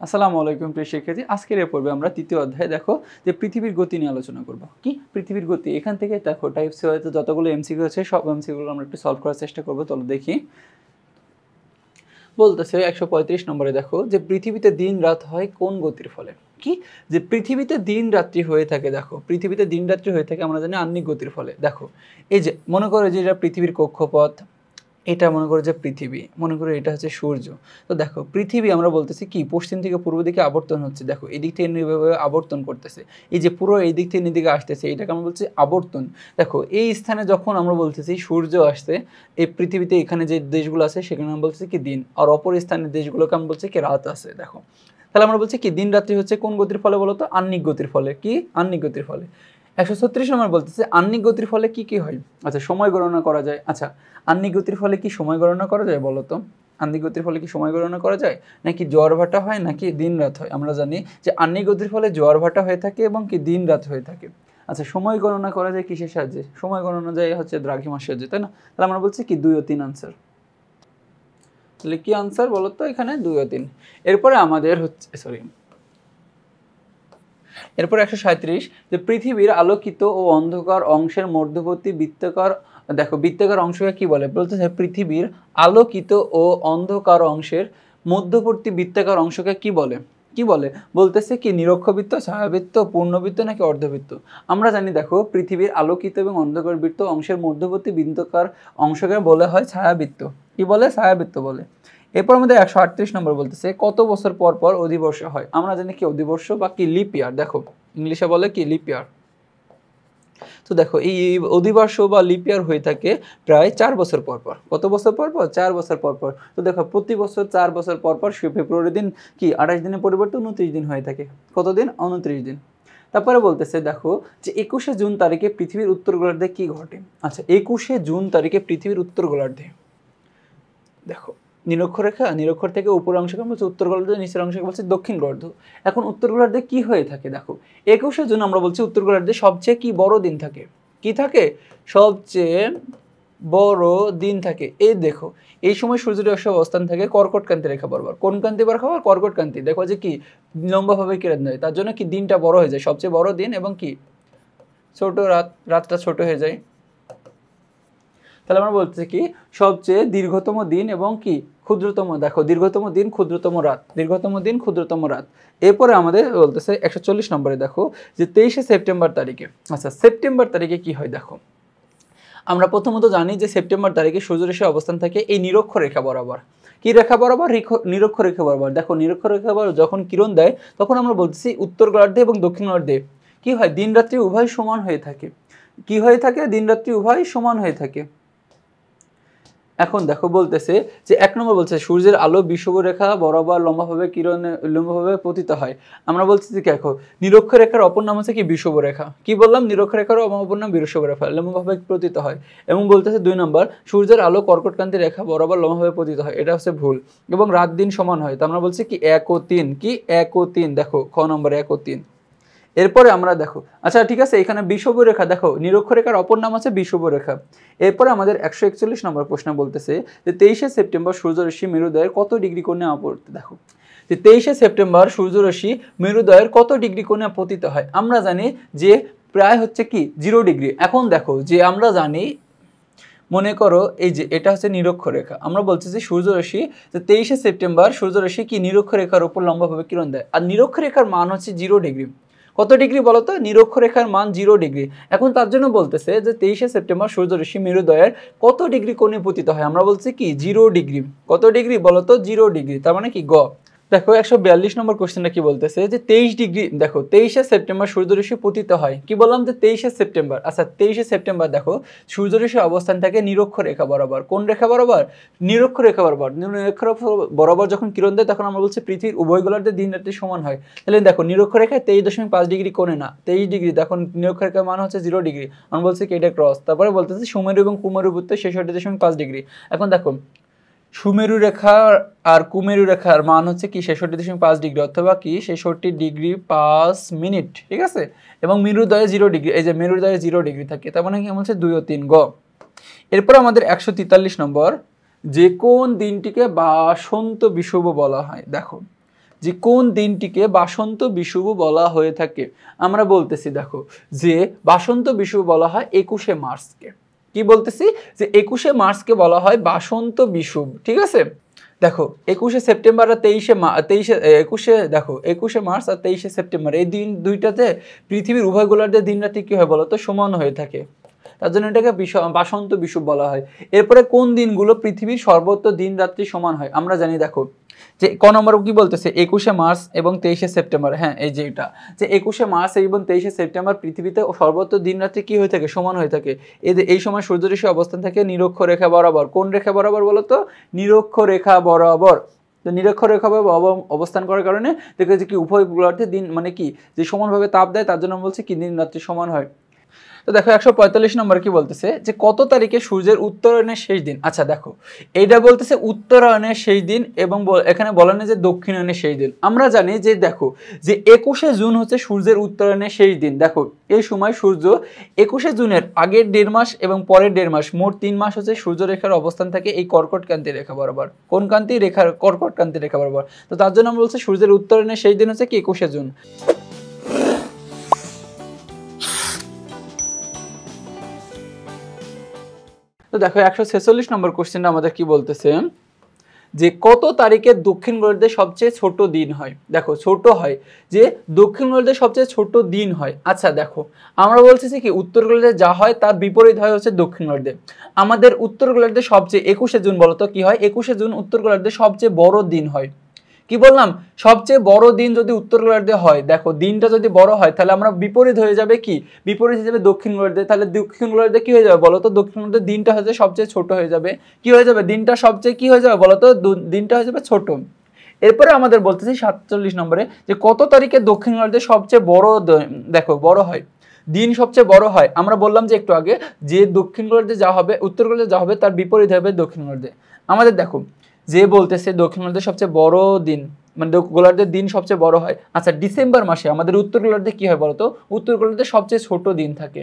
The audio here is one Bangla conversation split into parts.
আসসালামু আলাইকুম প্রিয় শিক্ষার্থী, আজকের এই পর্বে আমরা তৃতীয় অধ্যায়ে দেখো যে পৃথিবীর গতি নিয়ে আলোচনা করব। কি পৃথিবীর গতি? এখান থেকে দেখো টাইপস হয়তো যতগুলো এমসিকিউ আছে সব এমসিকিউগুলো আমরা একটু সলভ করার চেষ্টা করব। চলো দেখি। বলতেছে 135 নম্বরে দেখো যে পৃথিবীতে দিন রাত হয় কোন গতির ফলে? কি যে পৃথিবীতে দিন রাত্রি হয়ে থাকে, দেখো পৃথিবীতে দিন রাত্রি হয়ে থাকে আমরা জানি আহ্নিক গতির ফলে। দেখো এই যে মনে করো যে এটা পৃথিবীর কক্ষপথ, এটা মনে করো যে পৃথিবী, মনে করো এটা হচ্ছে সূর্য। তো দেখো পৃথিবী আমরা বলতেছি কি পশ্চিম থেকে পূর্ব দিকে আবর্তন হচ্ছে, দেখো এদিক থেকে এভাবে আবর্তন করতেছে, এই যে পুরো এই দিক থেকে এদিকে আসতেছে, এটাকে আমরা বলছি আবর্তন। দেখো এই স্থানে যখন আমরা বলতেছি সূর্য আসছে, এই পৃথিবীতে এখানে যে দেশগুলো আছে সেখানে আমরা বলছি কি দিন, আর অপর স্থানের দেশগুলোকে আমরা বলছি কি রাত আছে। দেখো তাহলে আমরা বলছি কি দিন রাত্রি হচ্ছে কোন গতির ফলে বলতো? আহ্নিক গতির ফলে। কি আহ্নিক গতির ফলে। 136 নম্বর বলতেছে আহ্নিক গতির ফলে কি কি হয়? আচ্ছা সময় গণনা করা যায়। আচ্ছা আহ্নিক গতির ফলে কি সময় গণনা করা যায় বলো তো? আহ্নিক গতির ফলে কি সময় গণনা করা যায়, নাকি জোয়ার ভাটা হয়, নাকি দিন রাত হয়? আমরা জানি যে আহ্নিক গতির ফলে জোয়ার ভাটা হয়ে থাকে এবং কি দিন রাত হয়ে থাকে। আচ্ছা সময় গণনা করা যায় কিসের সাহায্যে? সময় গণনা যায় হচ্ছে দ্রাঘিমার সাহায্যে, তাই না? তাহলে আমরা বলছি কি 2 ও 3 আনসার। তাহলে কি আনসার বলো তো? এখানে 2 ও 3। এরপরে আমাদের হচ্ছে এরপর 137 যে পৃথিবীর আলোকিত ও অন্ধকার অংশের মধ্যবর্তী বৃত্তাকার, দেখো বৃত্তাকার অংশকে কি বলে? বলতেছে পৃথিবীর আলোকিত ও অন্ধকার অংশের মধ্যবর্তী বৃত্তাকার অংশকে কি বলে? কি বলে বলতেছে কি নিরক্ষবৃত্ত, ছায়াবৃত্ত, পূর্ণবৃত্ত নাকি অর্ধবৃত্ত? আমরা জানি দেখো পৃথিবীর আলোকিত এবং অন্ধকার বৃত্ত অংশের মধ্যবর্তী বৃত্তাকার অংশকে বলে হয় ছায়াবৃত্ত। কি বলে? ছায়াবৃত্ত বলে। এরপর আমাদের 138 নম্বর বলতেছে কত বছর পর পর অধিবর্ষ হয়? আমরা জানি কি অধিবর্ষ বা কি লিপ ইয়ার, দেখো ইংলিশে বলে কি লিপ ইয়ার। তো দেখো এই অধিবর্ষ বা লিপ ইয়ার হয়ে থাকে প্রায় 4 বছর পর পর। কত বছর পর পর? 4 বছর পর পর। তো দেখো প্রতি বছর 4 বছর পর পর ফেব্রুয়ারি দিন কি 28 দিনের পরিবর্তে 29 দিন হয়ে থাকে। কত দিন? 29 দিন। তারপরে বলতেছে দেখো যে 21শে জুন তারিখে পৃথিবীর উত্তর গোলার্ধে কি ঘটে? আচ্ছা 21শে জুন তারিখে পৃথিবীর উত্তর গোলার্ধে, দেখো নিরক্ষরেখা, নিরক্ষর থেকে উপর অংশকে বলছে উত্তর গোলার্ধ, নিচের অংশকে বলছে দক্ষিণ গোলার্ধ। এখন উত্তর গোলার্ধে কি হয়ে থাকে? দেখো 21শে জুন আমরা বলছি উত্তর গোলার্ধে সবচেয়ে কি বড় দিন থাকে? কি থাকে? সবচেয়ে বড় দিন থাকে। এই দেখো এই সময় সূর্যের অবস্থান থাকে কর্কট ক্রান্তি রেখা বরাবর। কোন ক্রান্তি বরাবর? কর্কট ক্রান্তি। দেখো যে কি লম্বাভাবে কিরণ দেয়, তার জন্য কি দিনটা বড় হয়ে যায়, সবচেয়ে বড় দিন, এবং কি ছোট রাত, রাতটা ছোট হয়ে যায়। তাহলে আমরা বলতেছি কি সবচেয়ে দীর্ঘতম দিন এবং কি ক্ষুদ্রতম, দেখো দীর্ঘতম দিন ক্ষুদ্রতম রাত, দীর্ঘতম দিন ক্ষুদ্রতম রাত। এরপরে আমাদের বলতেছে 140 নম্বরে দেখো যে 23শে সেপ্টেম্বর তারিখে, আচ্ছা সেপ্টেম্বর তারিখে কি হয়? দেখো আমরা প্রথমত জানি যে সেপ্টেম্বর তারিখে সূর্যরশ্মির অবস্থান থাকে এই নিরক্ষরেখা বরাবর। কি রেখা বরাবর? নিরক্ষরেখা বরাবর। দেখো নিরক্ষরেখা বরাবর যখন কিরণ দেয় তখন আমরা বলতেছি উত্তর গোলার্ধে এবং দক্ষিণ গোলার্ধে কি হয়? দিন রাত্রি উভয় সমান হয়ে থাকে। কি হয়ে থাকে? দিন রাত্রি উভয় সমান হয়ে থাকে। এখন দেখো বলতেছে যে 1 নম্বর বলছে সূর্যের আলো বিষুবরেখা বরাবর লম্বাভাবে কিরণে লম্বাভাবে পতিত হয়। আমরা বলছি যে দেখো নিরক্ষরেখার অপর নাম হচ্ছে কি বিষুবরেখা। কি বললাম? নিরক্ষরেখার অপর নাম বিষুবরেখা, লম্বাভাবে পতিত হয়। এবং বলতেছে 2 নম্বর সূর্যের আলো কর্কটক্রান্তি রেখা বরাবর লম্বাভাবে পতিত হয়, এটা হচ্ছে ভুল। এবং রাত দিন সমান হয়, তো আমরা বলছি কি 1 ও 3। কি 1 ও 3, দেখো খ নম্বর 1 ও 3। এরপরে আমরা দেখো আচ্ছা ঠিক আছে এখানে বিষুবরেখা, দেখো নিরক্ষরেখার অপর নাম আছে বিষুবরেখা। এরপরে আমাদের 141 নম্বর প্রশ্ন বলতেছে যে 23শে সেপ্টেম্বর সূর্যরশ্মি মেরুদয়ের কত ডিগ্রি কোণে আপতিত? দেখো যে 23শে সেপ্টেম্বর সূর্যরশ্মি মেরুদয়ের কত ডিগ্রি কোণে পতিত হয়? আমরা জানি যে প্রায় হচ্ছে কি 0 ডিগ্রি। এখন দেখো যে আমরা জানি মনে করো এই যে এটা হচ্ছে নিরক্ষরেখা, আমরা বলছি যে সূর্যরশ্মি যে 23শে সেপ্টেম্বর সূর্যরশ্মি কি নিরক্ষরেখার উপর লম্বাভাবে কিরণ দেয়, আর নিরক্ষরেখার মান হচ্ছে 0 ডিগ্রি। কত ডিগ্রি বলতো? নিরক্ষরেখার মান 0 ডিগ্রি। এখন তার জন্য বলতেছে যে 23শে সেপ্টেম্বর সূর্যরশ্মি মেরুদয়ের কত ডিগ্রি কোণে পতিত হয়? আমরা বলছি কি 0 ডিগ্রি। কত ডিগ্রি বলতো? 0 ডিগ্রি। তার মানে কি গ। দেখো 142 নম্বর কোশ্চেনটা কি বলতেছে যে 23 ডিগ্রি, দেখো 23শে সেপ্টেম্বর সূর্যরশ্মি পতিত হয়। কি বললাম? যে 23শে সেপ্টেম্বর। আচ্ছা 23শে সেপ্টেম্বর দেখো সূর্যরশ্মির অবস্থান থাকে নিরক্ষরেখা বরাবর। কোন রেখা বরাবর? নিরক্ষরেখা বরাবর। নিরক্ষরেখা বরাবর যখন কিরণ দেয় তখন আমরা বলছি পৃথিবীর উভয় গোলার্ধে দিন রাত্রি সমান হয়। তাহলে দেখো নিরক্ষরেখায় 23.5 ডিগ্রি কোণে না, 23 ডিগ্রি। দেখো নিরক্ষরেখার মান হচ্ছে 0 ডিগ্রি, আমরা বলছি কি এটা ক্রস। তারপরে বলতেছি সুমেরু এবং কুমেরু বৃত্ত 66.5 ডিগ্রি। এখন দেখো সুমেরু রেখা আর কুমেরু রেখার মান হচ্ছে কি 66.5 ডিগ্রি, অথবা কি 66 ডিগ্রি 5 মিনিট, ঠিক আছে। এবং মেরুদয়ে 0 ডিগ্রি, এই যে মেরুদয়ে 0 ডিগ্রি থাকে, তার মানে কি হচ্ছে 2 ও 3 গ। এরপর আমাদের 143 নম্বর যে কোন দিনটিকে বাসন্ত বিষুব বলা হয়? দেখো যে কোন দিনটিকে বাসন্ত বিষুব বলা হয়ে থাকে? আমরা বলতেছি দেখো যে বাসন্ত বিষুব বলা হয় 21শে মার্চকে। কি বলতেছি? যে 21শে মার্চকে বলা হয় বাসন্ত বিষুব, ঠিক আছে? দেখো 21শে সেপ্টেম্বর আর 21শে মার্চ আর 23শে সেপ্টেম্বর এই দিন দুইটাতে পৃথিবীর উভয় গোলার্ধের দিন রাত্রি কি হয় বলতো? সমান হয়ে থাকে, তার জন্য এটাকে বাসন্ত বিষুব বলা হয়। এরপরে কোন দিনগুলো পৃথিবীর সর্বত্র দিন রাত্রি সমান হয়? আমরা জানি দেখো যে ক নম্বর কি বলতেছে 21শে মার্চ এবং 23শে সেপ্টেম্বর। হ্যাঁ, এই যে এটা যে 21শে মার্চ এবং 23শে সেপ্টেম্বর পৃথিবীতে সর্বত্র দিন রাত্রি কি হয়ে থাকে? সমান হয়ে থাকে। এই সময় সূর্যরশ্মি অবস্থান থাকে নিরক্ষরেখা বরাবর। কোন রেখা বরাবর বলতো? নিরক্ষরেখা বরাবর। তো নিরক্ষরেখা অবস্থান করার কারণে দেখে যে কি উভয় গোলার্ধে দিন মানে কি যে সমানভাবে তাপ দেয়, তার জন্য বলছে কি দিন রাত্রি সমান হয়। তো দেখো 145 নম্বর কি বলতেছে যে কত তারিখে সূর্যের উত্তরায়ণের শেষ দিন? আচ্ছা দেখো এইটা বলতেছে উত্তরায়ণের শেষ দিন এবং এখানে বলা নেই যে দক্ষিণায়নের শেষ দিন। আমরা জানি যে দেখো যে 21শে জুন হচ্ছে সূর্যের উত্তরায়ণের শেষ দিন। দেখো এই সময় সূর্য 21শে জুনের আগের 1.5 মাস এবং পরের 1.5 মাস মোট 3 মাস হচ্ছে সূর্যরেখার অবস্থান থাকে এই কর্কট ক্রান্তি রেখা বরাবর। কোন ক্রান্তি রেখার? কর্কট ক্রান্তি রেখা বরাবর। তো তার জন্য আমরা বলছি সূর্যের উত্তরায়ণের শেষ দিন হচ্ছে কি 21শে জুন। তো দেখো 146 নম্বর কোশ্চেনটা আমাদের কি বলতেছে যে কত তারিখে দক্ষিণ গোলার্ধে সবচেয়ে ছোট দিন হয়? দেখো ছোট হয় যে দক্ষিণ গোলার্ধে সবচেয়ে ছোট দিন হয়। আচ্ছা দেখো আমরা বলছি কি উত্তর গোলার্ধে যা হয় তার বিপরীত হয় হচ্ছে দক্ষিণ গোলার্ধে। আমাদের উত্তর গোলার্ধে সবচেয়ে 21শে জুন বলতো কি হয়? 21শে জুন উত্তর গোলার্ধে সবচেয়ে বড় দিন হয়। কি বললাম? সবচেয়ে বড় দিন যদি উত্তর গোলার্ধে হয়, দেখো দিনটা যদি বড় হয় তাহলে আমরা বিপরীত হয়ে যাবে কি? বিপরীত হয়ে যাবে দক্ষিণ গোলার্ধে। তাহলে দক্ষিণ গোলার্ধে কি হয়ে যাবে বলতো? দক্ষিণ গোলার্ধে দিনটা হচ্ছে সবচেয়ে ছোট হয়ে যাবে। কি হয়ে যাবে? দিনটা সবচেয়ে কি হয়ে যাবে বলতো? দিনটা হয়ে যাবে ছোট। এরপরে আমাদের বলতেছি 47 নম্বরে যে কত তারিখে দক্ষিণ গোলার্ধে সবচেয়ে বড় দেখো বড় হয়, দিন সবচেয়ে বড় হয়। আমরা বললাম যে একটু আগে যে দক্ষিণ গোলার্ধে যা হবে উত্তর গোলার্ধে যা হবে তার বিপরীত হবে দক্ষিণ গোলার্ধে। আমাদের দেখো যে বলতেছে দক্ষিণ গোলার্ধে সবচেয়ে বড় দিন মানে গোলার্ধের দিন সবচেয়ে বড় হয়। আচ্ছা ডিসেম্বর মাসে আমাদের উত্তর গোলার্ধে কি হয় বলতো? উত্তর গোলার্ধে সবচেয়ে ছোট দিন থাকে।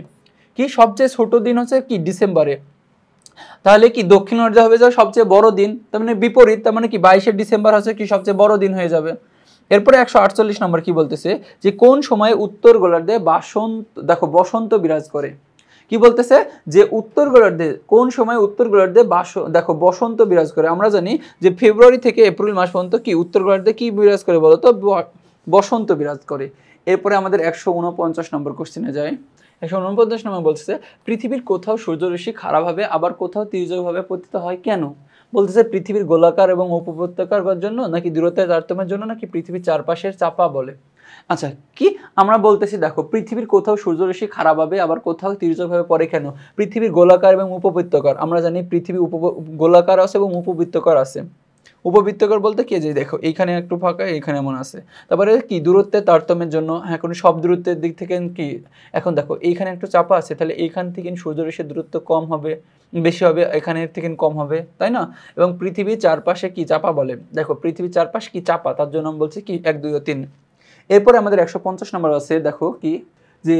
কি সবচেয়ে ছোট দিন হচ্ছে কি ডিসেম্বরে। তাহলে কি দক্ষিণ গোলার্ধে হবে যা সবচেয়ে বড় দিন, তার মানে বিপরীত, তার মানে কি 22শে ডিসেম্বর হচ্ছে কি সবচেয়ে বড় দিন হয়ে যাবে। এরপরে 148 নম্বর কি বলতেছে যে কোন সময় উত্তর গোলার্ধে বসন্ত বিরাজ করে? কি বলতেছে যে উত্তর গোলার্ধে কোন সময় উত্তর গোলার্ধে বসন্ত বিরাজ করে? আমরা জানি যে ফেব্রুয়ারি থেকে এপ্রিল মাস পর্যন্ত কি উত্তর গোলার্ধে কি বিরাজ করে বলতো? বসন্ত বিরাজ করে। এরপরে আমাদের 149 নম্বর কোশ্চেনে যায়। 149 নম্বর বলতেছে পৃথিবীর কোথাও সূর্যরশ্মি খারাপ ভাবে আবার কোথাও তির্যকভাবে পতিত হয় কেন? বলতেছে পৃথিবীর গোলাকার এবং উপত্যকার জন্য, নাকি দূরত্বের তারতম্যের জন্য, নাকি পৃথিবীর চারপাশের চাপা বলে? আচ্ছা কি আমরা বলতেছি দেখো পৃথিবীর কোথাও সূর্যরশ্মি খারাপ হবে আবার কোথাও তির্যকভাবে পড়ে কেন? পৃথিবীর গোলাকার এবং উপবৃত্তাকার। আমরা জানি পৃথিবী গোলাকার আছে এবং উপবৃত্তাকার আছে। উপবৃত্তাকার বলতে কি যে দেখো এইখানে একটু ফাঁকা, এইখানে এমন আছে। তারপরে কি দূরত্বের তারতম্যের জন্য, এখন সব দূরত্বের দিক থেকে কি এখন দেখো এইখানে একটু চাপা আছে, তাহলে এইখান থেকে সূর্যরশ্মির দূরত্ব কম হবে, বেশি হবে, এখানের থেকে কম হবে, তাই না? এবং পৃথিবীর চারপাশে কি চাপা বলে? দেখো পৃথিবীর চারপাশে কি চাপা, তার জন্য আমি বলছি কি 1 2 ও 3। এরপরে আমাদের 150 নম্বর আছে দেখো কি যে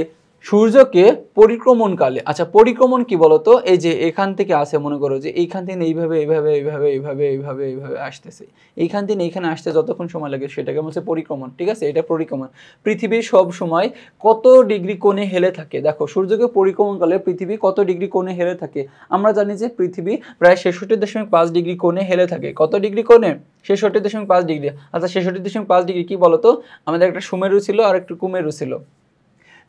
সূর্যকে পরিক্রমণকালে, আচ্ছা পরিক্রমণ কি বলতো? এই যে এখান থেকে আসে, মনে করো যে এইখান থেকে এইভাবে এইভাবে এইভাবে এইভাবে এইভাবে এইভাবে আসতেছে, এইখান থেকে এইখানে আসতে যতক্ষণ সময় লাগে সেটাকে বলছে পরিক্রমণ, ঠিক আছে? এটা পরিক্রমণ। পৃথিবী সব সময় কত ডিগ্রি কোণে হেলে থাকে? দেখো সূর্যকে পরিক্রমণকালে পৃথিবী কত ডিগ্রি কোণে হেলে থাকে? আমরা জানি যে পৃথিবী প্রায় 66.5 ডিগ্রি কোণে হেলে থাকে। কত ডিগ্রি কোণে? 66.5 ডিগ্রি। আচ্ছা 66.5 ডিগ্রি কি বলতো? আমাদের একটা সুমেরু ছিল আর একটা কুমেরু ছিল।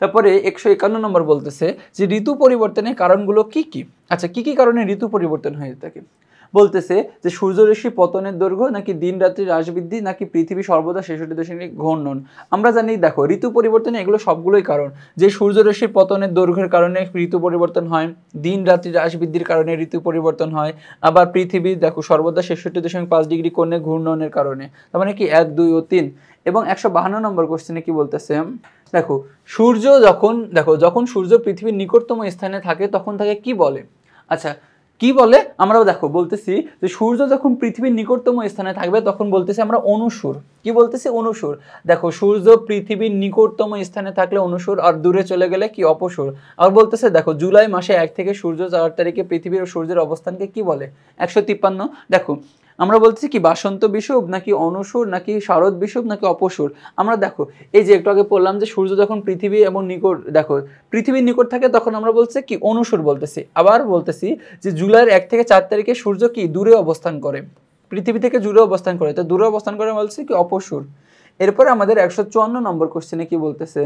তারপরে 151 নম্বর বলতেছে যে ঋতু পরিবর্তনের কারণগুলো কি কি? আচ্ছা কি কি কারণে ঋতু পরিবর্তন হয়ে থাকে? বলতেছে যে সূর্যরশ্মি পতনের দৈর্ঘ্য, নাকি দিন রাত্রি হ্রাস বৃদ্ধি, নাকি পৃথিবী সর্বদা 66 ঘূর্ণন। আমরা জানি দেখো ঋতু পরিবর্তনে এগুলো সবগুলোই কারণ। যে সূর্যরশ্মির পতনের দৈর্ঘ্যের কারণে ঋতু পরিবর্তন হয়, দিন রাত্রি হ্রাস বৃদ্ধির কারণে ঋতু পরিবর্তন হয়, আবার পৃথিবী দেখো সর্বদা 66.5 ডিগ্রি কোণে ঘূর্ণনের কারণে। তার মানে কি 1 2 ও 3। এবং 152 নম্বর কোশ্চেনে কি বলতেছে দেখো সূর্য যখন সূর্য পৃথিবীর নিকটতম স্থানে থাকে তখন তাকে কি বলে? আচ্ছা কি বলে? আমরাও দেখো বলতেছি যে সূর্য যখন পৃথিবীর নিকটতম স্থানে থাকবে তখন বলতেছি আমরা অনুসূর। কি বলতেছি? অনুসূর। দেখো সূর্য পৃথিবীর নিকটতম স্থানে থাকলে অনুসূর, আর দূরে চলে গেলে কি অপসূর। আর বলতেছে দেখো জুলাই মাসে 1 থেকে সূর্য 4 তারিখে পৃথিবীর ও সূর্যের অবস্থানকে কি বলে? 153। দেখো আমরা বলছি কি বাসন্ত বিষুব নাকি অনুসুর নাকি শারদ বিষুব নাকি অপসুর। আমরা দেখো এই যে একটু আগে বললাম যে সূর্য যখন পৃথিবী এবং নিকট, দেখো পৃথিবীর নিকট থাকে তখন আমরা বলছি কি অনুসুর বলতেছি। আবার বলতেছি যে জুলাইয়ের 1 থেকে 4 তারিখে সূর্য কি দূরে অবস্থান করে, পৃথিবী থেকে দূরে অবস্থান করে, তো দূরে অবস্থান করে বলছে কি অপসুর। এরপরে আমাদের 154 নম্বর কোশ্চেনে কি বলতেছে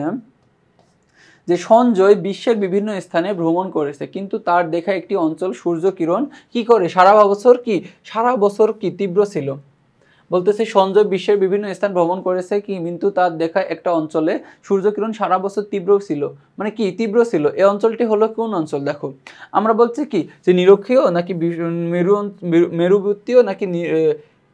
যে সঞ্জয় বিশ্বের বিভিন্ন স্থানে ভ্রমণ করেছে কিন্তু তার দেখা একটি অঞ্চল সূর্য কিরণ কি করে সারা বছর কি তীব্র ছিল। বলতেছে সঞ্জয় বিশ্বের বিভিন্ন স্থান ভ্রমণ করেছে কি কিন্তু তার দেখা একটা অঞ্চলে সূর্যকিরণ সারা বছর তীব্র ছিল, মানে কি তীব্র ছিল। এই অঞ্চলটি হলো কোন অঞ্চল? দেখো আমরা বলছি কি যে নিরক্ষীয় নাকি মেরুবর্তীয় নাকি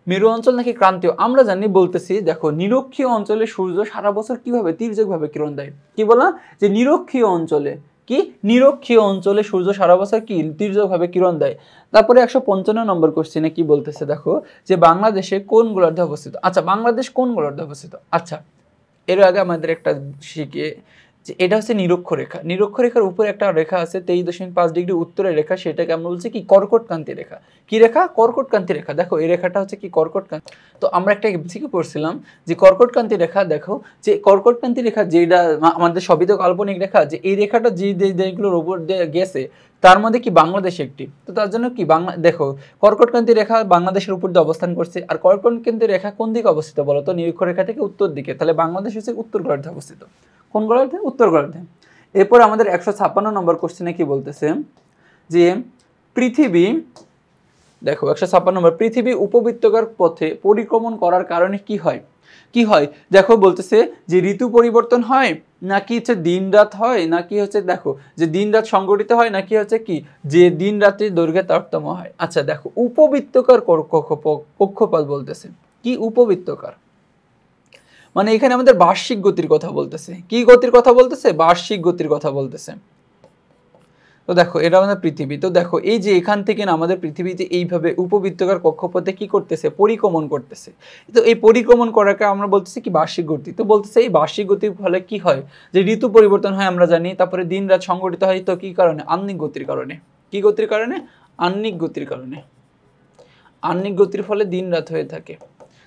মেরু অঞ্চল নাকি ক্রান্তীয়। আমরা জানি বলতেছি দেখো নিরক্ষীয় অঞ্চলে সূর্য সারা বছর কিভাবে তির্যকভাবে কিরণ দেয়। কি বলা যে নিরক্ষীয় অঞ্চলে, কি নিরক্ষীয় অঞ্চলে সূর্য সারা বছর কি তির্যকভাবে কিরণ দেয়। তারপরে 155 নম্বর কোশ্চেনে কি বলতেছে দেখো যে বাংলাদেশে কোন গোলার্ধে অবস্থিত। আচ্ছা বাংলাদেশ কোন গোলার্ধে অবস্থিত? আচ্ছা এর আগে আমাদের একটা শিখে যে এটা হচ্ছে নিরক্ষরেখা। নিরক্ষরেখার উপরে একটা রেখা আছে 23.5 ডিগ্রি উত্তরের রেখা, সেটাকে আমরা বলছি কি কর্কটক্রান্তি রেখা। কি রেখা? কর্কটক্রান্তি রেখা। দেখো এই রেখাটা হচ্ছে কি কর্কটক্রান্তি। তো আমরা একটা এমসিকিউ পড়ছিলাম যে কর্কটক্রান্তি রেখা, দেখো যে কর্কটক্রান্তি রেখা যেটা আমাদের সবই তো কাল্পনিক রেখা, যে এই রেখাটা যে দেশগুলোর উপর দিয়ে গেছে তার মধ্যে কি বাংলাদেশ একটি। তো তার জন্য কি বাংলা দেখো কর্কটক্রান্তি রেখা বাংলাদেশের উপর দিয়ে অবস্থান করছে। আর কর্কটক্রান্তি রেখা কোন দিকে অবস্থিত বলো তো? নিরক্ষরেখা থেকে উত্তর দিকে, তাহলে বাংলাদেশ হচ্ছে উত্তর গোলার্ধে অবস্থিত। কোন গোলার্ধে? উত্তর গোলার্ধে। এরপর আমাদের 156 নম্বর কোশ্চেনে কি বলতেছে যে পৃথিবী, দেখো 156 নম্বর, পৃথিবী উপবৃত্তাকার পথে পরিক্রমণ করার কারণে কি হয়? কি হয় দেখো বলতেছে যে ঋতু পরিবর্তন হয় নাকি হচ্ছে দিন রাত হয় নাকি হচ্ছে দেখো যে দিন রাত সংঘটিত হয় নাকি হচ্ছে কি যে দিন রাত্রির দৈর্ঘ্যে তারতম্য হয়। আচ্ছা দেখো উপবৃত্তাকার কক্ষপথ বলতেছে কি উপবৃত্তাকার, মানে এখানে আমাদের বার্ষিক গতির কথা বলতেছে। কি গতির কথা বলতেছে? বার্ষিক গতির কথা বলতেছে। তো দেখো এটা আমাদের পৃথিবী। তো দেখো এই যে এখান থেকে না আমাদের পৃথিবী যে এইভাবে উপবৃত্তাকার কক্ষপথে কি করতেছে? পরিক্রমণ করতেছে। তো এই পরিক্রমণ করাকে আমরা বলতেছি কি বার্ষিক গতি। তো বলতেছে এই বার্ষিক গতির ফলে কি হয় যে ঋতু পরিবর্তন হয় আমরা জানি, তারপরে দিন রাত সংঘটিত হয় তো কি কারণে? আহ্নিক গতির কারণে। কি গতির কারণে? আহ্নিক গতির কারণে। আহ্নিক গতির ফলে দিন রাত হয়ে থাকে।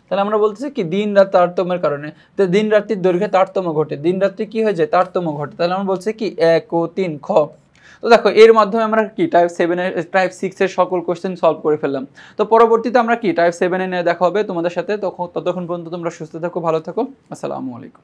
তাহলে আমরা বলতেছি কি দিন রাত তারতম্যের কারণে। তো দিন রাত্রির দৈর্ঘ্যে তারতম্য ঘটে, দিন রাত্রি কি হয়ে যায়? তারতম্য ঘটে। তাহলে আমরা বলছি কি 1 ও 3 খ। তো দেখো এর মাধ্যমে আমরা কি টাইপ 7 এর টাইপ 6 এর সকল কোশ্চেন সলভ করে ফেললাম। তো পরবর্তীতে আমরা কি টাইপ 7 এ নিয়ে দেখা হবে তোমাদের সাথে। ততক্ষণ পর্যন্ত তোমরা সুস্থ থাকো, ভালো থাকো। আসসালামু আলাইকুম।